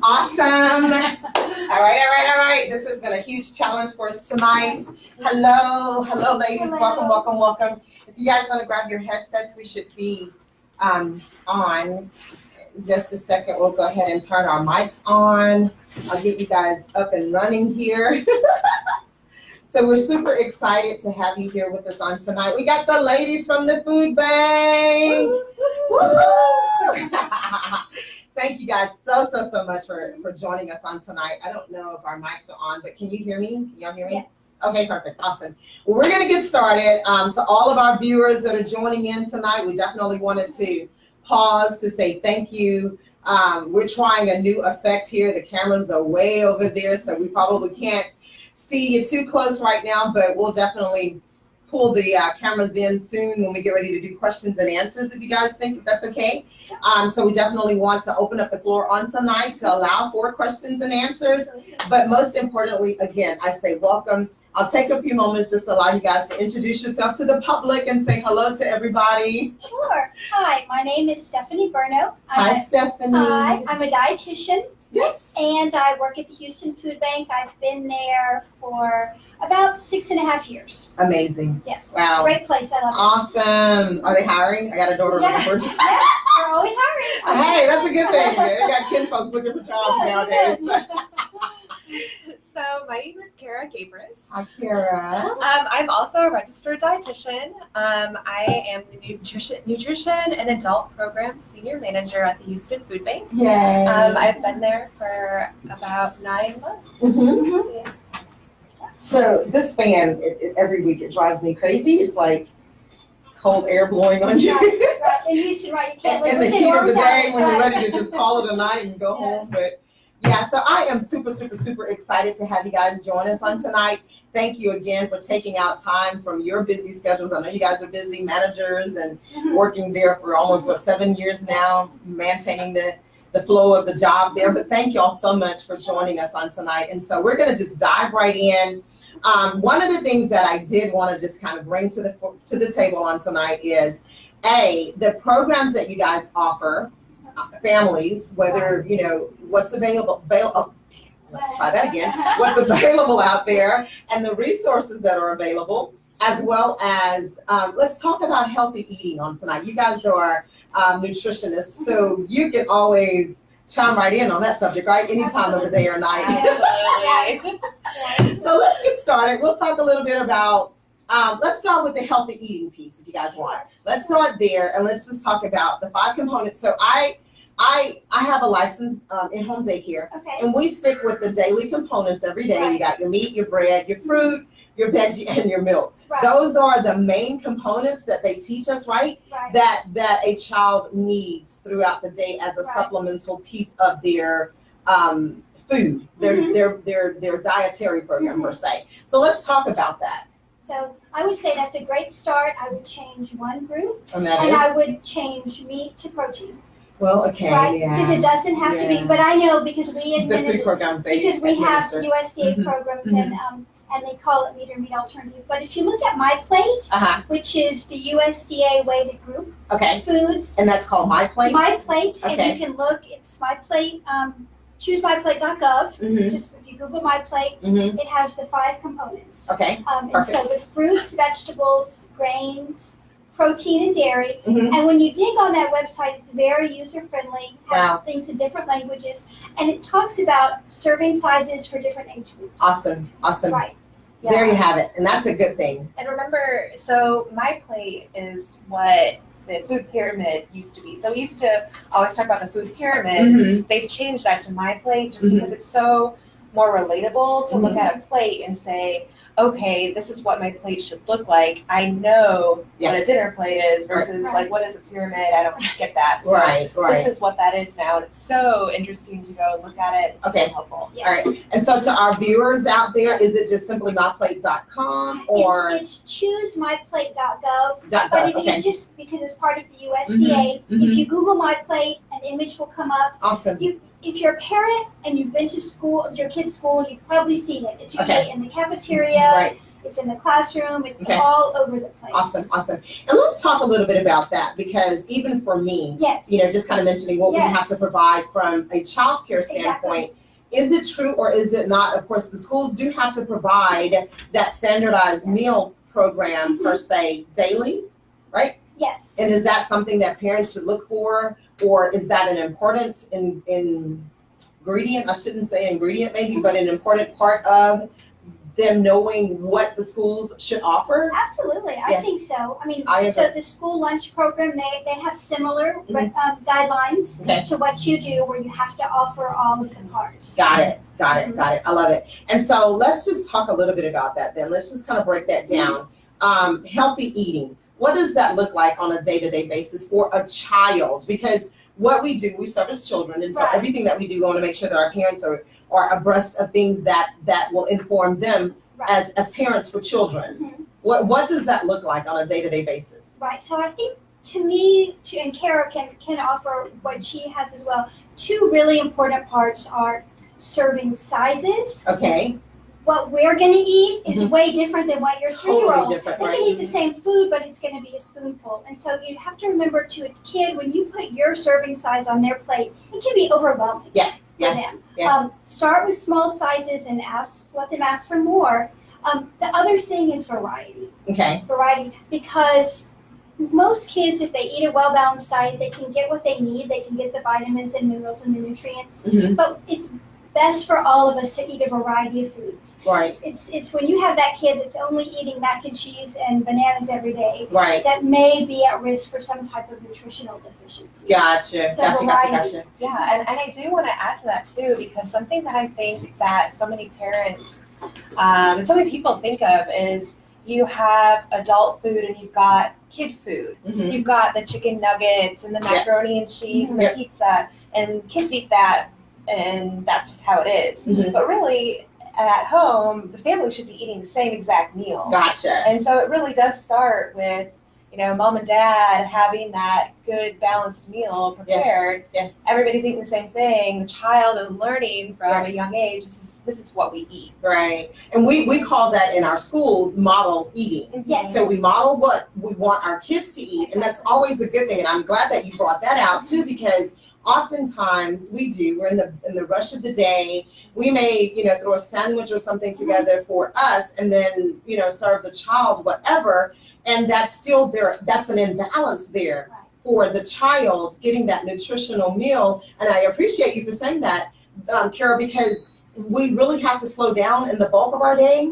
Awesome. All right. This has been a huge challenge for us tonight. Hello, ladies. Hello. Welcome. If you guys want to grab your headsets, we should be on. Just a second, we'll go ahead and turn our mics on. I'll get you guys up and running here. So we're super excited to have you here with us on tonight. We got the ladies from the food bank. Woo-hoo! Thank you guys so much for joining us on tonight. I don't know if our mics are on, but can you hear me? Can y'all hear me? Yes. Okay, perfect. Awesome. Well, we're going to get started. So all of our viewers that are joining in tonight, we definitely wanted to pause to say thank you. We're trying a new effect here. The cameras are way over there, so we probably can't see you too close right now, but we'll definitely pull the cameras in soon when we get ready to do questions and answers, if you guys think that's okay. So we definitely want to open up the floor on tonight to allow for questions and answers. But most importantly, again, I say welcome. I'll take a few moments just to allow you guys to introduce yourself to the public and say hello to everybody. Sure. Hi, my name is Stephanie Burno. Hi, Stephanie. Hi, I'm a dietitian. Yes. And I work at the Houston Food Bank. I've been there for about 6.5 years. Amazing. Yes. Wow. Great place. I love it. Awesome. Are they hiring? I got a daughter looking for a job. Yes, they're always hiring. Hey, that's a good thing. We got kid folks looking for jobs nowadays. So my name is Kara Gabris. Hi, Kara. I'm also a registered dietitian. I am the nutrition and adult program senior manager at the Houston Food Bank. Yay. I've been there for about 9 months. Mhm. Yeah. So this fan, every week it drives me crazy. It's like cold air blowing on you. Right. In Houston, right? You can't In live the within heat of the one day hour. when you're Right. ready to just call it a night and go home. But yeah, so I am super excited to have you guys join us on tonight. Thank you again for taking out time from your busy schedules. I know you guys are busy managers and working there for almost 7 years now, maintaining the flow of the job there. But thank you all so much for joining us on tonight. And so we're going to just dive right in. One of the things that I did want to just kind of bring to the table on tonight is the programs that you guys offer families, whether what's available. Let's try that again. What's available out there and the resources that are available, as well as let's talk about healthy eating on tonight. You guys are nutritionists, so you can always chime right in on that subject, right? Any time of the day or night. So let's get started. We'll talk a little bit about, let's start with the healthy eating piece, if you guys want. Let's start there, and let's just talk about the 5 components. So I have a licensed in-home daycare, Okay. and we stick with the daily components every day. Right. You got your meat, your bread, your fruit, your veggie, and your milk. Right. Those are the main components that they teach us, right? Right. That a child needs throughout the day as a Right. supplemental piece of their food, their dietary program per se. So let's talk about that. So I would say that's a great start. I would change one group, And that and is, I would change meat to protein. well, okay, Right? yeah. Because it doesn't have to be, Yeah. but I know because we The food administer, programs they because we have administer. USDA Mhm. programs Mhm. and they call it meat or meat alternative. But if you look at My Plate, which is the USDA weighted group, Okay, foods, and that's called My Plate? My Plate, and Okay. you can look, it's My Plate, choosemyplate.gov. Mm-hmm. Just if you Google My Plate, Mm-hmm. it has the 5 components. Okay. And Perfect. so with fruits, vegetables, grains, protein, and dairy. Mm-hmm. And when you dig on that website, it's very user-friendly, has Wow. things in different languages, and it talks about serving sizes for different age groups. Awesome. Right. There you have it, and that's a good thing. And remember, so My Plate is what the food pyramid used to be. So we used to always talk about the food pyramid. Mm-hmm. They've changed that to My Plate just Mhm. because it's so more relatable to look Mhm. at a plate and say, okay, this is what my plate should look like. I know Yeah. what a dinner plate is versus Right. like what is a pyramid? I don't get that. So Right. this is what that is now. And it's so interesting to go and look at it. It's Okay. so helpful. Yes. All right. And so to our viewers out there, is it just simply myplate.com or It's choosemyplate.gov. .gov? But if Okay. you just, because it's part of the USDA, Mhm. if you Google My Plate, an image will come up. Awesome. If you're a parent and you've been to school, your kid's school, you've probably seen it. It's usually Okay. in the cafeteria. Right. it's in the classroom, it's Okay. all over the place. Awesome. And let's talk a little bit about that, because even for me, Yes. just kind of mentioning what we Yes. have to provide from a childcare standpoint. Is it true or is it not? Of course, the schools do have to provide that standardized meal program per se daily, right? Yes. And is that something that parents should look for, or is that an important ingredient? I shouldn't say ingredient maybe, but an important part of them knowing what the schools should offer? Absolutely, I Yeah. think so. I mean, I so agree. the school lunch program, they have similar Mhm. guidelines Okay. to what you do, where you have to offer all of the carbs. Got it. I love it. And so let's just talk a little bit about that then. Let's just kind of break that down. Healthy eating. What does that look like on a day-to-day basis for a child? Because what we do, we serve as children, and so Right. everything that we do, we want to make sure that our parents are abreast of things that will inform them Right. as parents for children. Mhm. What does that look like on a day-to-day basis? Right. So I think to me, and Kara can offer what she has as well. Two really important parts are serving sizes. Okay, What we're going to eat is Mhm. way different than what your totally 3-year-old. different, They right? can eat the same food, but it's going to be a spoonful. And so you have to remember, to a kid, when you put your serving size on their plate, it can be overwhelming Yeah, for them. yeah. Start with small sizes and let them ask for more. The other thing is variety. Okay, Because most kids, if they eat a well-balanced diet, they can get what they need. They can get the vitamins and minerals and the nutrients. Mhm. But it's best for all of us to eat a variety of foods. right, It's when you have that kid that's only eating mac and cheese and bananas every day right. that may be at risk for some type of nutritional deficiency. Gotcha. So variety. Yeah, and I do want to add to that too, because something that I think that so many parents and so many people think of is you have adult food and you've got kid food. Mhm. You've got the chicken nuggets and the macaroni and cheese and the Yep. pizza, and kids eat that, and that's just how it is. Mhm. But really, at home, the family should be eating the same exact meal. Gotcha. And so it really does start with, mom and dad having that good balanced meal prepared. Yeah. Everybody's eating the same thing. The child is learning from Right. a young age. This is what we eat. Right. And we call that in our schools model eating. Yes. So we model what we want our kids to eat, and that's always a good thing. And I'm glad that you brought that out too, because oftentimes we're in the rush of the day. We may, throw a sandwich or something together for us, and then, serve the child whatever. And that's still there. That's an imbalance there for the child getting that nutritional meal. And I appreciate you for saying that, Kara, because we really have to slow down in the bulk of our day.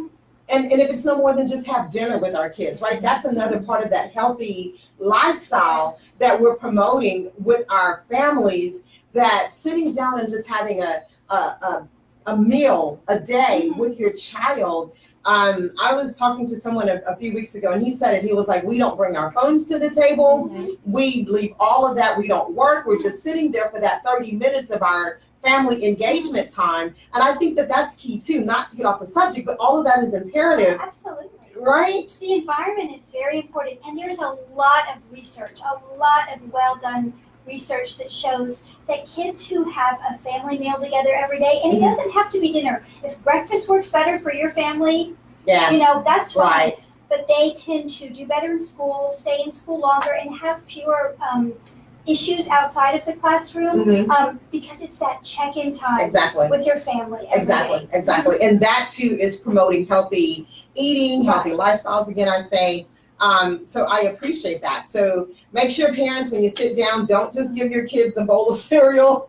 And if it's no more than just have dinner with our kids, right? That's another part of that healthy lifestyle that we're promoting with our families, that sitting down and just having a meal a day with your child. I was talking to someone a few weeks ago, and he said it. He was like, we don't bring our phones to the table. Mhm. We leave all of that. We don't work. We're just sitting there for that 30 minutes of our family engagement time. And I think that that's key too, not to get off the subject, but all of that is imperative, Absolutely. right? The environment is very important, and there's a lot of research, a lot of well-done research that shows that kids who have a family meal together every day, and it Mhm. doesn't have to be dinner. If breakfast works better for your family, Yeah, that's fine. right. But they tend to do better in school, stay in school longer, and have fewer issues outside of the classroom Mhm. because it's that check-in time Exactly. with your family every day. Exactly. And that too is promoting healthy eating, healthy lifestyles. Again, I say, so I appreciate that. So make sure, parents, when you sit down, don't just give your kids a bowl of cereal.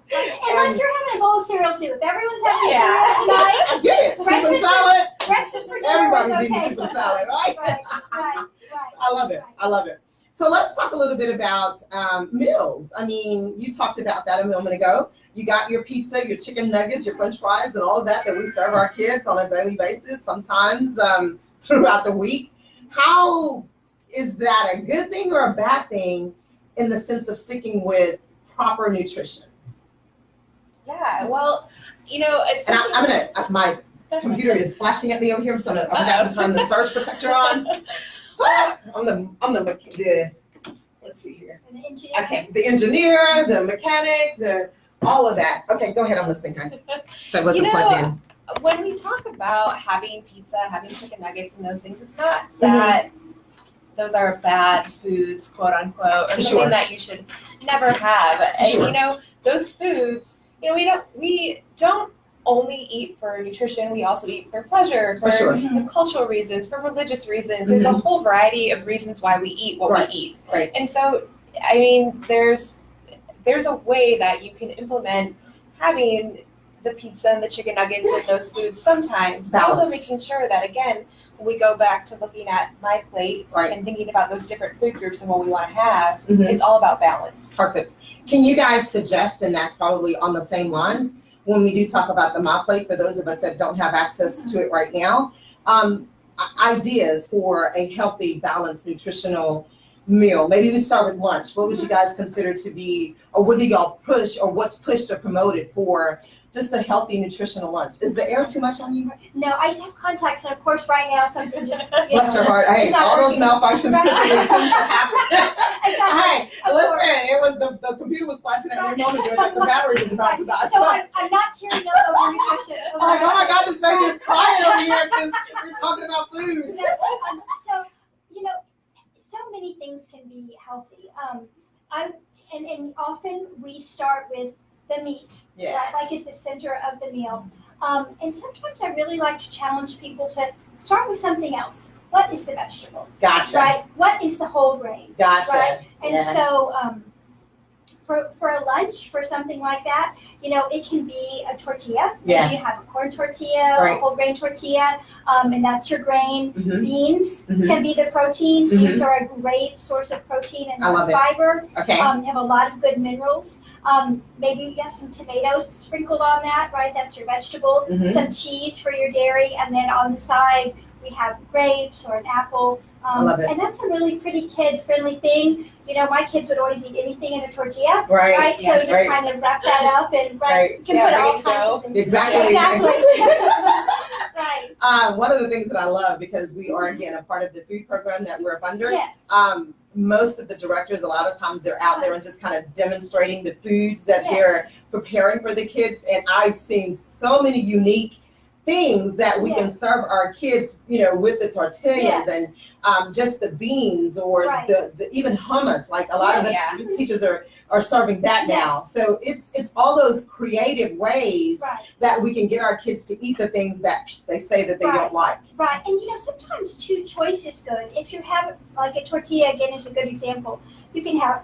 Unless you're having a bowl of cereal too. If everyone's having Yeah. cereal tonight, I get it. Soup and Breakfast- salad. breakfast for dinner Everybody's is eating okay. soup and salad, right? Right. I love it. So let's talk a little bit about meals. I mean, you talked about that a moment ago. You got your pizza, your chicken nuggets, your french fries, and all of that we serve our kids on a daily basis, sometimes throughout the week. How is that a good thing or a bad thing in the sense of sticking with proper nutrition? Yeah, well, it's. And I'm gonna, my computer is flashing at me over here, so I'm gonna have to turn the surge protector on. I'm the let's see here. And the engineer. Okay, the engineer, the mechanic, all of that. Okay, go ahead, I'm listening, hon. So I wasn't plugged in. when we talk about having pizza, having chicken nuggets and those things, it's not that those are bad foods, quote unquote, or For something sure. that you should never have. And Sure. you know, those foods, you know, we don't only eat for nutrition, we also eat for pleasure, For sure. the cultural reasons, for religious reasons. There's a whole variety of reasons why we eat what Right. we eat. Right. And so, I mean, there's a way that you can implement having the pizza and the chicken nuggets and those foods sometimes, but also Balance. making sure that, again, when we go back to looking at my plate Right. and thinking about those different food groups and what we want to have, Mhm. it's all about balance. Perfect. Can you guys suggest, and that's probably on the same lines, when we do talk about the My Plate, for those of us that don't have access to it right now, ideas for a healthy, balanced, nutritional meal? Maybe we start with lunch. What would you guys consider to be, or what do y'all push, or what's pushed or promoted for just a healthy, nutritional lunch? Is the air too much on you? No, I just have contacts, and of course, right now something just Bless your heart. Hey, it's not all those working. malfunctions Right. typically tend to happen. Exactly. Hey, Of listen, course. it was the computer was flashing at me monitor that the battery was about to die. So I'm not tearing up over nutrition. I'm like, oh my God, this baby is crying over here because we're talking about food. No, so you know, so many things can be healthy. And often we start with the meat, Yeah. right, like it's the center of the meal. And sometimes I really like to challenge people to start with something else. What is the vegetable, Gotcha. right? What is the whole grain? Gotcha. Right. And Yeah. so, for a lunch, for something like that, you know, it can be a tortilla. Yeah. Maybe you have a corn tortilla, Right. a whole grain tortilla, and that's your grain. Mhm. Beans Mhm. can be the protein. Mhm. Beans are a great source of protein and I love it. fiber. Okay. Have a lot of good minerals. Maybe you have some tomatoes sprinkled on that, right? That's your vegetable. Mhm. Some cheese for your dairy, and then on the side we have grapes or an apple. I love it. And that's a really pretty kid-friendly thing. You know, my kids would always eat anything in a tortilla, Right. right? Yeah, So you right. kind of wrap that up and Right. you can Yeah, put ready all to kinds go. of things. Exactly. Exactly. Right. One of the things that I love, because we are again a part of the food program that we're up under. Yes. Most of the directors, a lot of times they're out there and just kind of demonstrating the foods that Yes. they're preparing for the kids. And I've seen so many unique things that we can Yes. serve our kids, you know, with the tortillas Yes. and just the beans or Right. the even hummus. Like a lot of Yeah. the teachers are serving that now. Yes. So it's all those creative ways Right. that we can get our kids to eat the things that they say that they Right. don't like. Right, and you know, sometimes two choice is good. If you have, like a tortilla, again, is a good example. You can have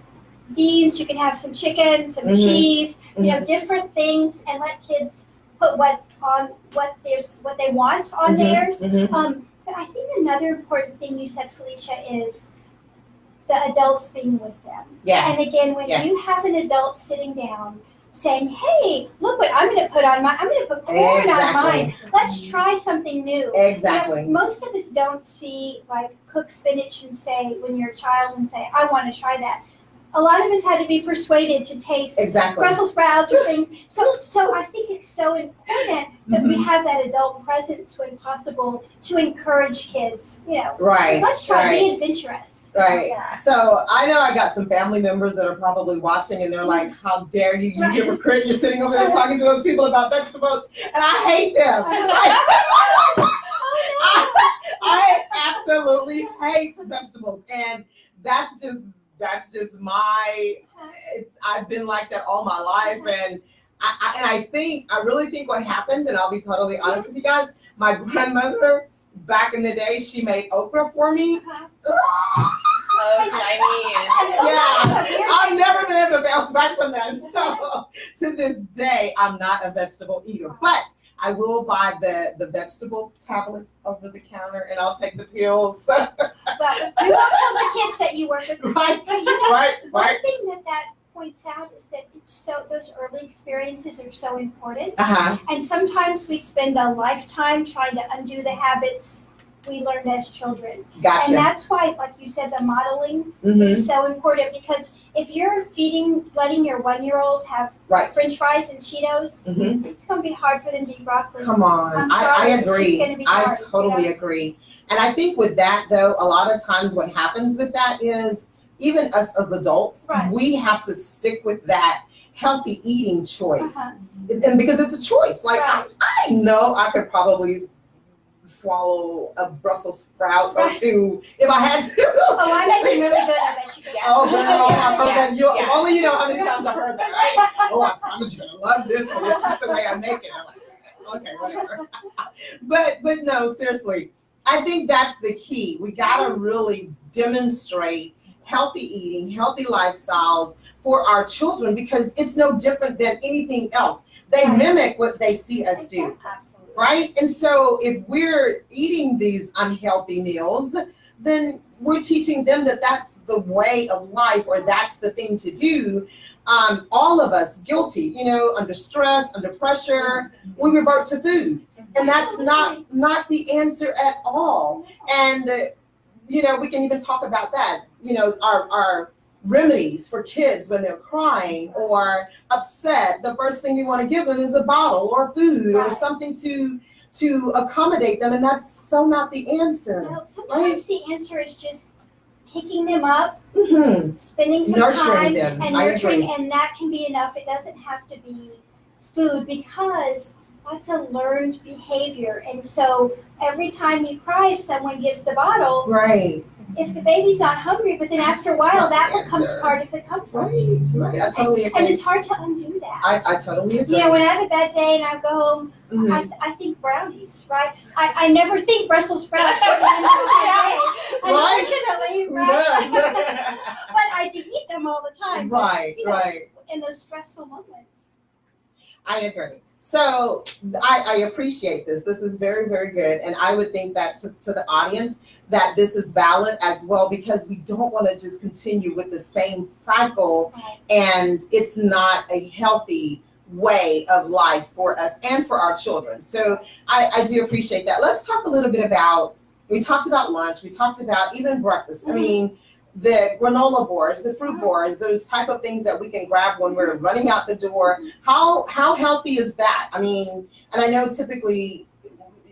beans, you can have some chicken, some Mhm. cheese, you know, different things, and let kids put what they want on Mhm, theirs. mhm. But I think another important thing you said, Felicia, is the adults being with them. Yeah. And again, when Yeah. you have an adult sitting down saying, "Hey, look what I'm going to put on mine. I'm going to put corn on mine. Let's try something new." Exactly. You know, most of us don't see, like, cook spinach and say, when you're a child, and say, "I want to try that." A lot of us had to be persuaded to taste Exactly. Brussels sprouts or things. So I think it's so important that we have that adult presence when possible to encourage kids. You know, Right. let's try, right. be adventurous. Right. Yeah. So I know I got some family members that are probably watching and they're like, how dare you, you Right. hypocrite, you're sitting over there talking to those people about vegetables and I hate them. I absolutely hate vegetables and that's just I've been like that all my life and I really think what happened, and I'll be totally honest with you guys, my grandmother back in the day, she made okra for me. Oh, Chinese. Yeah, I've never been able to bounce back from that. So to this day, I'm not a vegetable eater, but I will buy the vegetable tablets over the counter and I'll take the pills. But we won't tell the kids that you work with. Right, But you know, right, one right. thing that points out is that those early experiences are so important. Uh-huh. And sometimes we spend a lifetime trying to undo the habits we learned as children. And Gotcha. that's why, like you said, the modeling Mm-hmm. is so important, because if you're letting your 1-year-old have Right. French fries and Cheetos, Mm-hmm. it's going to be hard for them to eat broccoli. Come on. I'm I sorry, it's agree. just gonna be I hard, totally yeah. agree. And I think with that though, a lot of times what happens with that is even us as adults, Right. we have to stick with that healthy eating choice. Uh-huh. And because it's a choice. Like, Right. I know I could probably swallow a Brussels sprout or Right. two if I had to. Oh, I make them really good. I bet you could. Oh, girl, I've heard that. You, Yeah. Only you know how many times I've heard that, right? Oh, I promise you're gonna love this one. It's just the way I make it. I'm like, okay, whatever. But no, seriously, I think that's the key. We gotta really demonstrate healthy eating, healthy lifestyles for our children because it's no different than anything else. They Right. mimic what they see us do. Absolutely. Right? And so if we're eating these unhealthy meals, then we're teaching them that that's the way of life or that's the thing to do. All of us guilty, you know, under stress, under pressure, we revert to food. And that's not the answer at all. And, you know, we can even talk about that, you know, our remedies for kids when they're crying or upset. The first thing you want to give them is a bottle or food or Right. something to accommodate them, and that's so not the answer. No, sometimes the answer is just picking them up, Mhm. spending some Nurturing time them. and I nurturing, agree. and that can be enough. It doesn't have to be food because that's a learned behavior. And so every time you cry, if someone gives the bottle, Right. if the baby's not hungry, but then after a while, that That's the becomes answer. part of the comfort. Right. I totally And agree. it's hard to undo that. I totally agree. You know, when I have a bad day and I go home, Mhm. I think brownies, right? I never think Brussels sprouts at the end of the day, Right. unfortunately, Who right? does? But I do eat them all the time. Right, You know, right. In those stressful moments. I agree. So I appreciate this. This is very, very good. And I would think that to the audience that this is valid as well because we don't want to just continue with the same cycle Right. and it's not a healthy way of life for us and for our children. So I do appreciate that. Let's talk a little bit about, we talked about lunch, we talked about even breakfast. I mean, the granola bars, the fruit bars, those type of things that we can grab when we're running out the door. How healthy is that? I mean, and I know typically,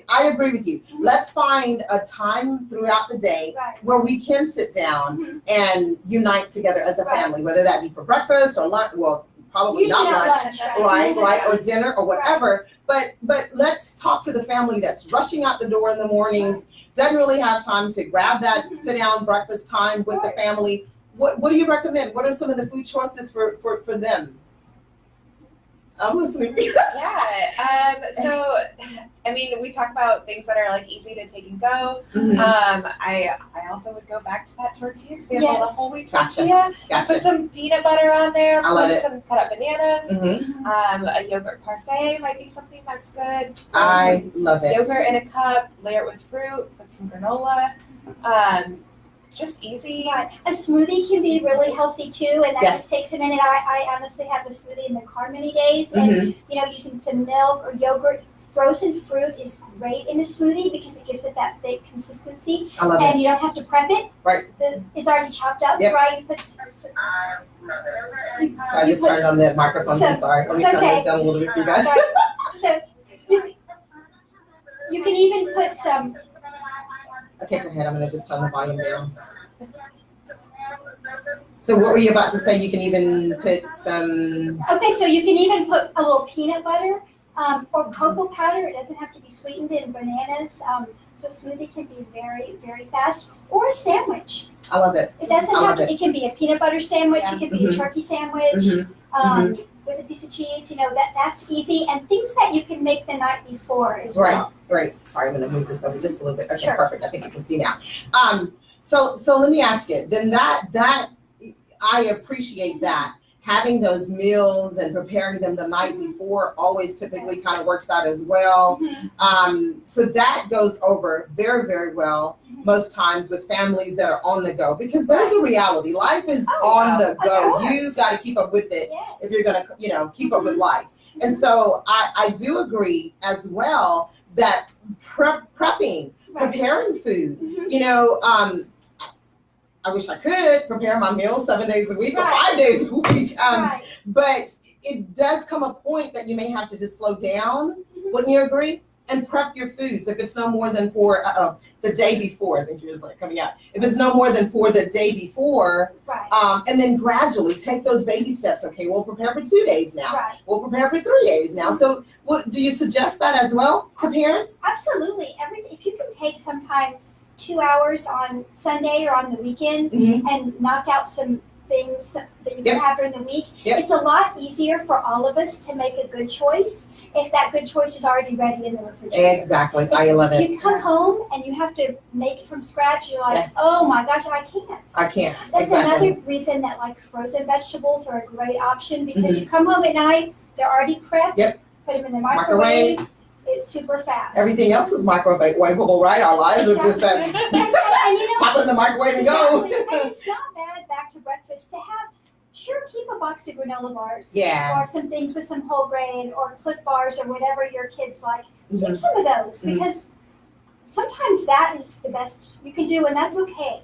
I agree with you. Let's find a time throughout the day Right. where we can sit down Mhm. and unite together as a Right. family, whether that be for breakfast or lunch, well, probably Usually not lunch, right? right, or dinner or whatever. But let's talk to the family that's rushing out the door in the mornings, doesn't really have time to grab that sit down breakfast time with the family. What do you recommend? What are some of the food choices for them? I'm listening. Yeah. So, I mean, we talk about things that are like easy to take and go. Mhm. I also would go back to that tortilla. So you have Yes. a whole wheat Gotcha. tortilla. Put Gotcha. some peanut butter on there. I love put it. some cut up bananas. Mhm. A yogurt parfait might be something that's good. I love Some it. yogurt in a cup. Layer it with fruit. Put some granola. Just easy. Right. A smoothie can be really healthy too, and that Yes. just takes a minute. I honestly have a smoothie in the car many days, and Mhm. you know, using some milk or yogurt. Frozen fruit is great in a smoothie because it gives it that thick consistency, I love it. and you don't have to prep it. Right. It's already chopped up, Yep. right? You put So I just turned on the microphone. I'm So- sorry. Let me it's turn okay. this down a little bit for you guys. So you can even put some. Okay, go ahead. I'm gonna just turn the volume down. So what were you about to say? You can even put some. Okay, so you can even put a little peanut butter or cocoa powder. It doesn't have to be sweetened in bananas. So a smoothie can be very, very fast. Or a sandwich. I love it. It doesn't I have love to. it. It can be a peanut butter sandwich. Yeah. It can be a Mhm. turkey sandwich Mhm. with a piece of cheese. You know that's easy, and things that you can make the night before as Right. well. Great. Sorry, I'm gonna move this over just a little bit. Okay, Sure. perfect. I think you can see now. So let me ask you. Then that I appreciate that. Having those meals and preparing them the night before always typically kind of works out as well. So that goes over very, very well most times with families that are on the go because there's a reality. Life is Oh, on the of go. course. You've got to keep up with it Yes. if you're gonna, keep up with life. And so I do agree as well that prepping, Right. preparing food, Mhm. I wish I could prepare my meals 7 days a week or Right. 5 days a week. Right. But it does come a point that you may have to just slow down. Wouldn't you agree? and prep your foods. If it's no more than for the day before, I think yours like coming out. If it's no more than for the day before, Right. and then gradually take those baby steps. Okay, we'll prepare for 2 days now. Right. We'll prepare for 3 days now. So, what do you suggest that as well to parents? Absolutely. Everything. If you can take sometimes 2 hours on Sunday or on the weekend Mhm. and knock out some things that you Yep. can have during the week, Yep. it's a lot easier for all of us to make a good choice if that good choice is already ready in the refrigerator. Exactly. I love If it. you come home and you have to make it from scratch, you're like, Yeah. oh my gosh, I can't. I can't. That's Exactly. another reason that like frozen vegetables are a great option because Mhm. you come home at night, they're already prepped. Yep. Put them in the Microwave. microwave. It's super fast. Everything else is microwavable, right? Our lives are just that. And you know, Pop it in the microwave and go. exactly. And it's not bad back to breakfast to have. Sure, keep a box of granola bars. Yeah. Or some things with some whole grain or Cliff Bars or whatever your kids like. Keep Mhm. some of those Mhm. because sometimes that is the best you can do, and that's okay.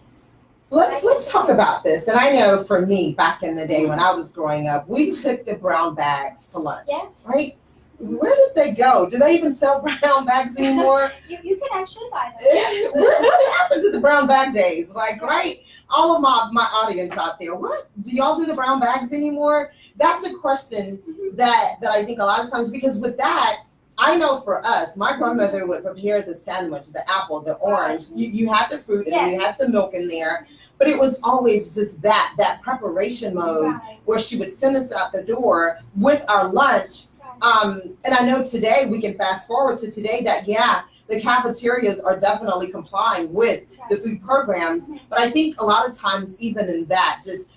Let's talk about this. And I know for me, back in the day when I was growing up, we took the brown bags to lunch. Yes. Right? Where did they go? Do they even sell brown bags anymore? You can actually buy them. What happened to the brown bag days? Like, right? All of my audience out there, what? Do y'all do the brown bags anymore? That's a question that I think a lot of times, because with that, I know for us, my grandmother would prepare the sandwich, the apple, the orange. You had the fruit and you Yes. had the milk in there. But it was always just that preparation mode Right. where she would send us out the door with our lunch. And I know today we can fast forward to today that, yeah, the cafeterias are definitely complying with the food programs. But I think a lot of times, even in that, just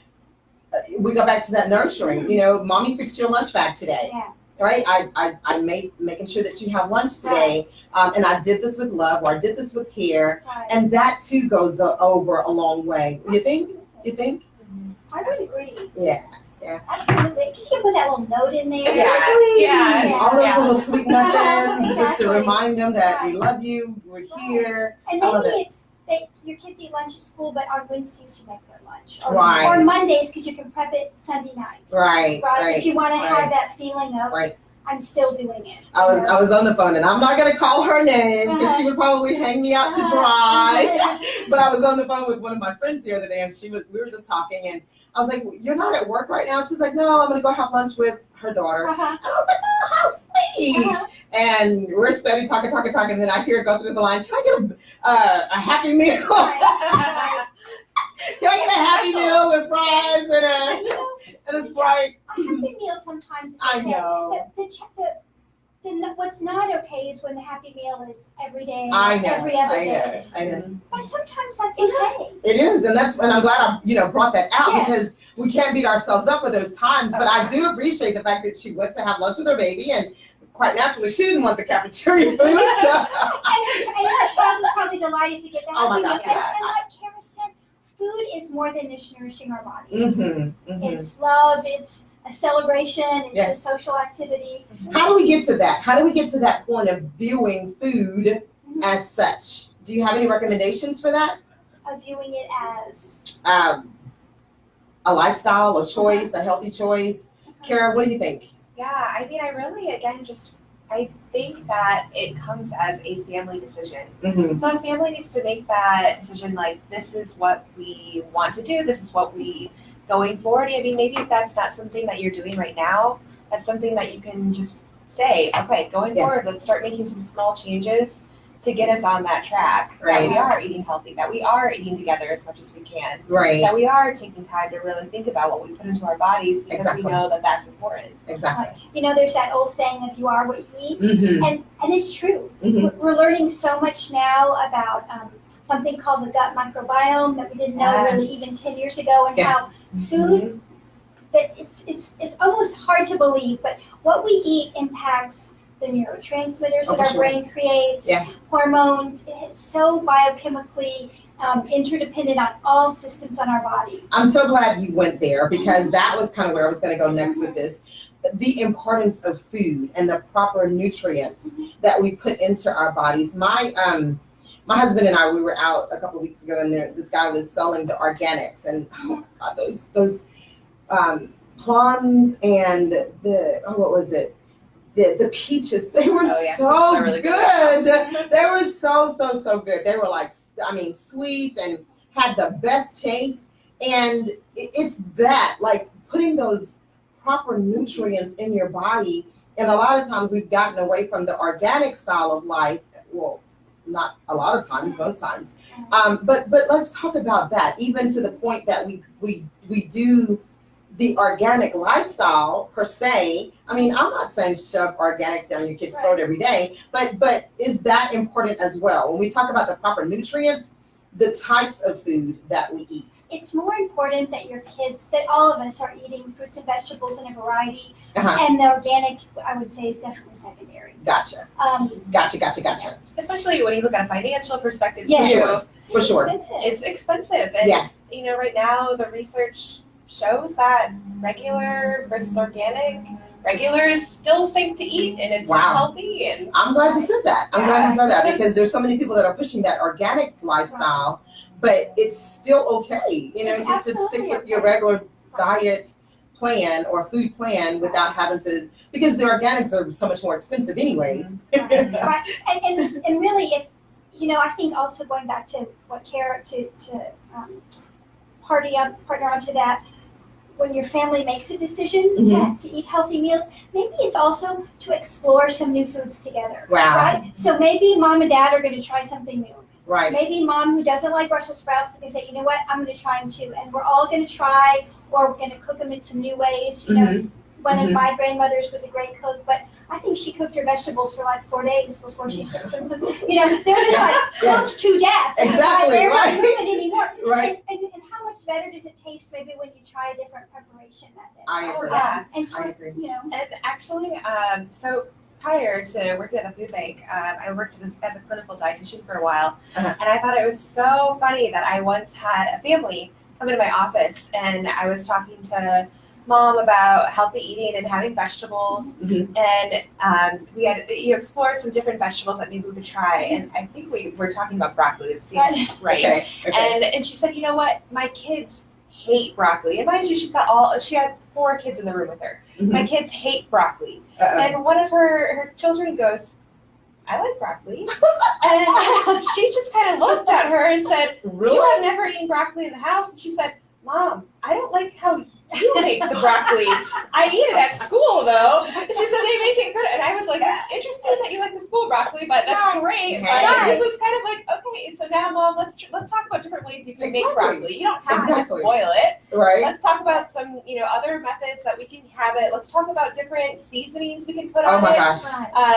we go back to that nurturing. You know, mommy fixed your lunch bag today, Yeah. right? I making sure that you have lunch today, and I did this with love, or I did this with care, Right. and that too goes over a long way. You think? You think? I would agree. Yeah. Absolutely. Because you can put that little note in there. Exactly. Yeah. All those Yeah. little sweet nothings, just to Exactly. remind them that we Right. love you, we're here. And I love maybe it's that your kids eat lunch at school, but on Wednesdays you make their lunch. Or, Right. or Mondays because you can prep it Sunday night. Right. If Right. you want to right. have that feeling of, Right. I'm still doing it. I was on the phone, and I'm not gonna call her name because she would probably hang me out to dry. But I was on the phone with one of my friends the other day, and we were just talking, and I was like, "You're not at work right now?" She's like, "No, I'm gonna go have lunch with her daughter." Uh-huh. And I was like, "Oh, how sweet!" Uh-huh. And we're starting talking, and then I hear her go through the line. Can I get a Happy Meal? Right. Can I get a Happy Special. Meal with fries and And, you know, a Sprite? a Happy Meal sometimes is I okay. know. What's not okay is when the Happy Meal is every day, I know. every other day. I know. But sometimes that's okay. It is, and I'm glad I brought that out Yes. because we can't beat ourselves up for those times. But I do appreciate the fact that she went to have lunch with her baby, and quite naturally, she didn't want the cafeteria food. So. And her child is probably delighted to get that. Oh my Happy Meal. gosh, yeah. And like Kara said, food is more than just nourishing our bodies. Mm-hmm, It's love, it's a celebration, it's Yeah. a social activity. How do we get to that? How do we get to that point of viewing food as such? Do you have any recommendations for that? Of viewing it as A lifestyle, a choice, a healthy choice. Kara, what do you think? Yeah, I mean, I think that it comes as a family decision. Mm-hmm. So a family needs to make that decision, like, this is what we want to do, this is what we, going forward, I mean, maybe if that's not something that you're doing right now, that's something that you can just say, okay, going Yeah. forward, let's start making some small changes to get us on that track, Right. that we are eating healthy, that we are eating together as much as we can, Right. that we are taking time to really think about what we put into our bodies because Exactly. we know that that's important. Exactly. you know, there's that old saying of you are what you eat. Mm-hmm. And it's true. Mm-hmm. We're learning so much now about something called the gut microbiome that we didn't know really Yes. even 10 years ago, and Yeah. how food, that it's almost hard to believe, but what we eat impacts the neurotransmitters Oh, that for our sure. brain creates, Yeah. hormones. It's so biochemically interdependent on all systems on our body. I'm so glad you went there because that was kind of where I was going to go next with this. The importance of food and the proper nutrients that we put into our bodies. My husband and I, we were out a couple of weeks ago, and this guy was selling the organics, and oh my God, those plums and what was it? the peaches, they were Oh, yeah. so Those are really good. good. They were so good. They were like, I mean, sweet and had the best taste. And it's that, like putting those proper nutrients in your body. And a lot of times we've gotten away from the organic style of life. Well, not a lot of times, most times. But let's talk about that, even to the point that we do the organic lifestyle per se. I mean, I'm not saying shove organics down your kid's throat every day, but is that important as well? When we talk about the proper nutrients, the types of food that we eat. It's more important that your kids, that all of us are eating fruits and vegetables in a variety, Uh-huh. and the organic, I would say, is definitely secondary. Gotcha. Gotcha. Especially when you look at a financial perspective Yes. too. Sure. For It's sure. expensive. It's expensive. And Yes. you know, right now the research shows that regular versus organic, regular is still safe to eat and it's Wow. healthy and I'm glad you said that. I'm glad you said that, because there's so many people that are pushing that organic lifestyle, but it's still okay, you know, It's just to stick absolutely with your okay. regular diet plan or food plan without having to, because the organics are so much more expensive anyways. Right. And really, if you know, I think also going back to what Kara to partner onto that, when your family makes a decision to eat healthy meals, maybe it's also to explore some new foods together. Wow. Right? So maybe mom and dad are going to try something new. Right. Maybe mom who doesn't like Brussels sprouts can say, you know what, I'm going to try them too. And we're all going to try, or we're going to cook them in some new ways. You know, one of my grandmothers was a great cook, but I think she cooked her vegetables for like 4 days before she served them. So, you know, they're just like cooked to death. Exactly, They're right. not moving anymore. Right. And how much better does it taste maybe when you try a different preparation method? I agree. yeah. And so, I agree. you know, And actually, so prior to working at the food bank, I worked as a clinical dietitian for a while. Uh-huh. And I thought it was so funny that I once had a family come into my office and I was talking to mom about healthy eating and having vegetables. And we had explored some different vegetables that maybe we could try. And I think we were talking about broccoli. It seems right. Okay. And she said, you know what? My kids hate broccoli. And mind you, she had 4 kids in the room with her. My kids hate broccoli. Uh-oh. And one of her children goes, I like broccoli. And she just kind of looked at her and said, Really? you have never eaten broccoli in the house? And she said, Mom, I don't like how you make the broccoli. I eat it at school though. And she said they make it good. And I was like, it's interesting that you like the school broccoli, but that's great. But it just was kind of like, okay, so now Mom, let's talk about different ways you can make broccoli. You don't have to just boil it. Right. Let's talk about some, other methods that we can have it. Let's talk about different seasonings we can put Oh on my it. gosh.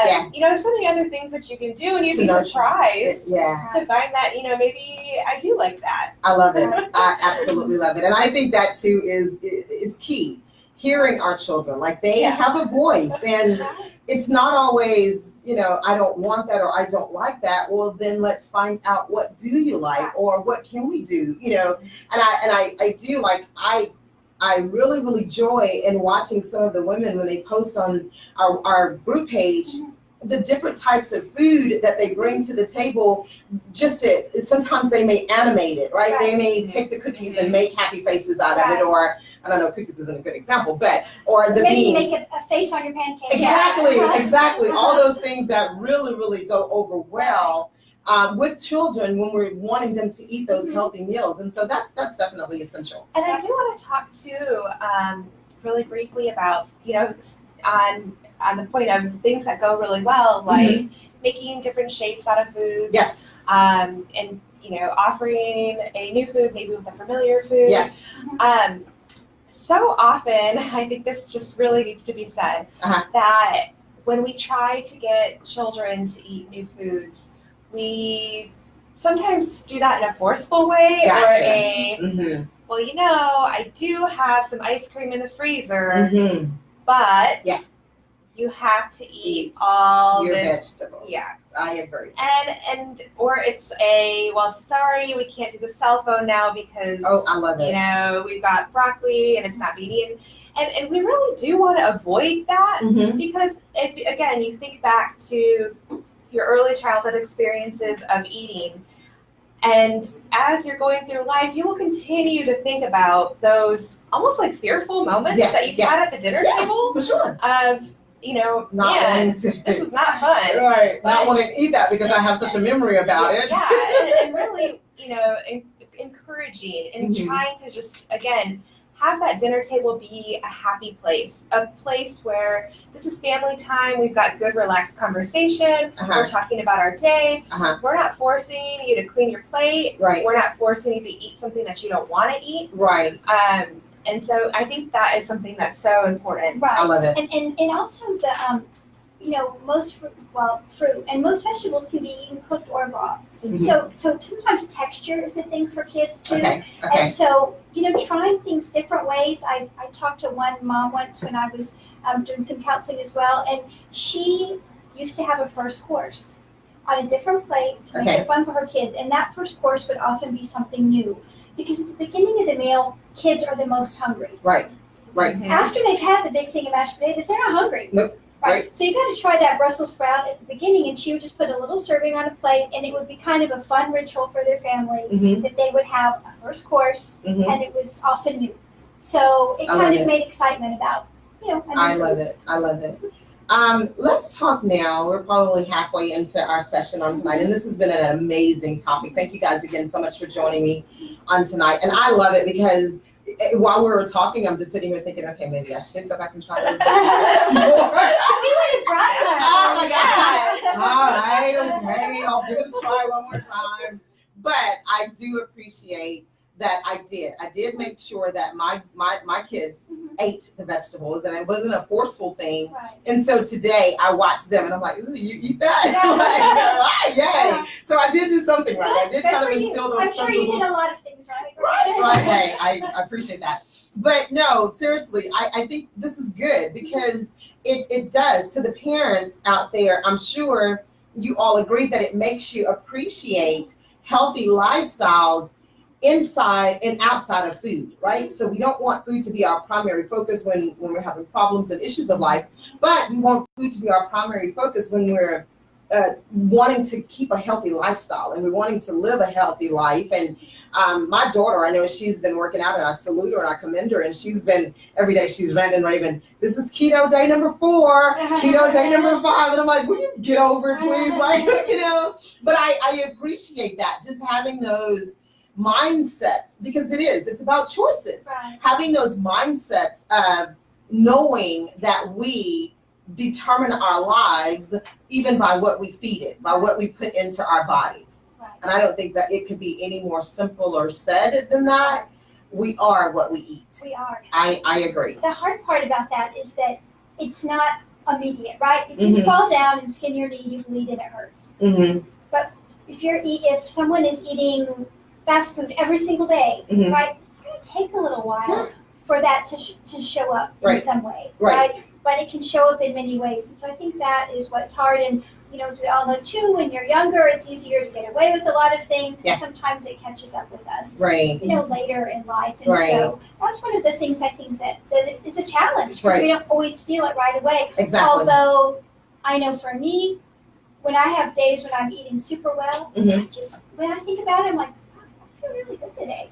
Yeah. There's so many other things that you can do, and you'd To be nurture. surprised Yeah. to find that, maybe I do like that. I love it. I absolutely love it. And I think that too it's key. Hearing our children, like they have a voice, and it's not always, I don't want that or I don't like that. Well, then let's find out, what do you like, or what can we do, and I do like, I really, really joy in watching some of the women when they post on our group page, the different types of food that they bring to the table. Sometimes they may animate it, right? They may take the cookies and make happy faces out of it, or I don't know, cookies isn't a good example, or the maybe beans. make a face on your pancake. Exactly. All those things that really, really go over well with children when we're wanting them to eat those healthy meals. And so that's definitely essential. And I do want to talk too, really briefly about, on the point of things that go really well, like making different shapes out of foods. Yes. And offering a new food maybe with a familiar food. Yes. So often, I think this just really needs to be said, that when we try to get children to eat new foods, we sometimes do that in a forceful way, or well, I do have some ice cream in the freezer, but you have to eat all your this vegetables. Yeah. I agree. And or it's sorry, we can't do the cell phone now because I love it. We've got broccoli and it's not being eaten. And we really do want to avoid that, because if, again, you think back to your early childhood experiences of eating, and as you're going through life, you will continue to think about those almost like fearful moments that you've had at the dinner table for sure. of not man, wanting to, this was not fun. right, not But- wanting to eat that because I have such a memory about it. Yeah, and really, encouraging and Mhm. trying to just, again, have that dinner table be a happy place, a place where this is family time, we've got good, relaxed conversation, Uh-huh. we're talking about our day, Uh-huh. we're not forcing you to clean your plate, Right, we're not forcing you to eat something that you don't want to eat. right. And so I think that is something that's so important. I Right. love it. And also the, most fruit and most vegetables can be eaten cooked or raw. Mhm. So sometimes texture is a thing for kids too. Okay, And okay. so, trying things different ways. I talked to one mom once when I was doing some counseling as well, and she used to have a first course on a different plate to make Okay. it fun for her kids. And that first course would often be something new. Because at the beginning of the meal, kids are the most hungry. Right, right. Mhm. After they've had the big thing of mashed potatoes, they're not hungry. Nope. Right. So you got to try that Brussels sprout at the beginning, and she would just put a little serving on a plate, and it would be kind of a fun ritual for their family Mm-hmm, that they would have a first course, mm-hmm. and it was often new. So it I love kind of it. made excitement about, I love it. I love it. Let's talk now. We're probably halfway into our session on tonight, and this has been an amazing topic. Thank you guys again so much for joining me on tonight. And I love it because while we were talking, I'm just sitting here thinking, okay, maybe I should go back and try those videos more. We would have brought some. Oh my God. Yeah. All right, okay, I'll give it a try one more time. But I do appreciate that I did make sure that my kids Mhm. ate the vegetables, and it wasn't a forceful thing. Right. And so today I watched them and I'm like, ooh, you eat that? Yeah. Like, yay. Yeah. So I did do something right. I did Good kind of for you. instill those I'm sure you did principles. a lot of things right. Right. Hey, I appreciate that. But no, seriously, I think this is good because it does, to the parents out there, I'm sure you all agree that it makes you appreciate healthy lifestyles inside and outside of food, right? So we don't want food to be our primary focus when we're having problems and issues of life, but we want food to be our primary focus when we're wanting to keep a healthy lifestyle and we're wanting to live a healthy life. And my daughter, I know she's been working out, and I salute her and I commend her, and she's been, every day she's ranting and raving, this is keto day number 4, keto day number 5, and I'm like, will you get over it, please? Like, but I appreciate that, just having those mindsets, because it's about choices. Right. Having those mindsets of knowing that we determine our lives even by what we feed it, by what we put into our bodies. Right. And I don't think that it could be any more simple or said than that. We are what we eat. We are. I agree. The hard part about that is that it's not immediate, right? If you Mhm. fall down and skin your knee, you bleed and it hurts. Mm-hmm. If someone is eating fast food every single day, Mhm. right, it's going to take a little while Yeah. for that to show up in Right. some way, Right. But it can show up in many ways. And so I think that is what's hard. And, as we all know too, when you're younger, it's easier to get away with a lot of things. Yeah. And sometimes it catches up with us. Right. Later in life. And Right. so that's one of the things I think that is a challenge because Right. we don't always feel it right away. Exactly. Although I know for me, when I have days when I'm eating super well, Mhm. when I think about it, I'm like, oh, I feel really good today.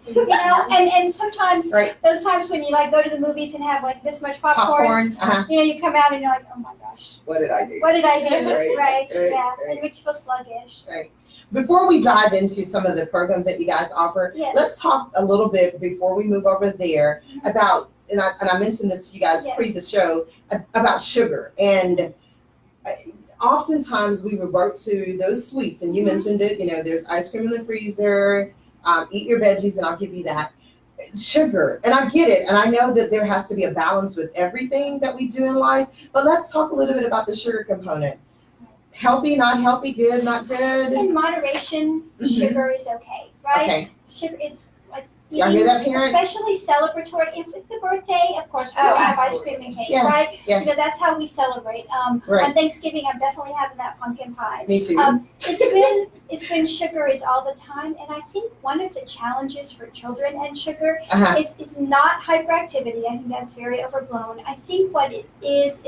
And sometimes Right. those times when you go to the movies and have like this much popcorn, Popcorn. you come out and you're like, oh my gosh, What did I do? what did I do? Right, Right. right, Yeah. right. And makes you feel sluggish. Right. Before we dive into some of the programs that you guys offer, Yes. let's talk a little bit before we move over there about, and I mentioned this to you guys Yes. pre the show, about sugar. And oftentimes we revert to those sweets, and you Mhm. mentioned it, there's ice cream in the freezer, eat your veggies and I'll give you that. Sugar, and I get it, and I know that there has to be a balance with everything that we do in life, but let's talk a little bit about the sugar component. Healthy, not healthy, good, not good. In moderation, Mhm. sugar is okay, right? Okay, Sugar, it's like y'all hear that, parents? especially celebratory. If it's the birthday, of course, we Oh, have ice absolutely. cream and cake, Yeah, right? yeah. That's how we celebrate. Right. On Thanksgiving, I'm definitely having that pumpkin pie. Me too. It's when sugar is all the time, and I think one of the challenges for children and sugar Uh-huh. is not hyperactivity. I think that's very overblown. I think what it is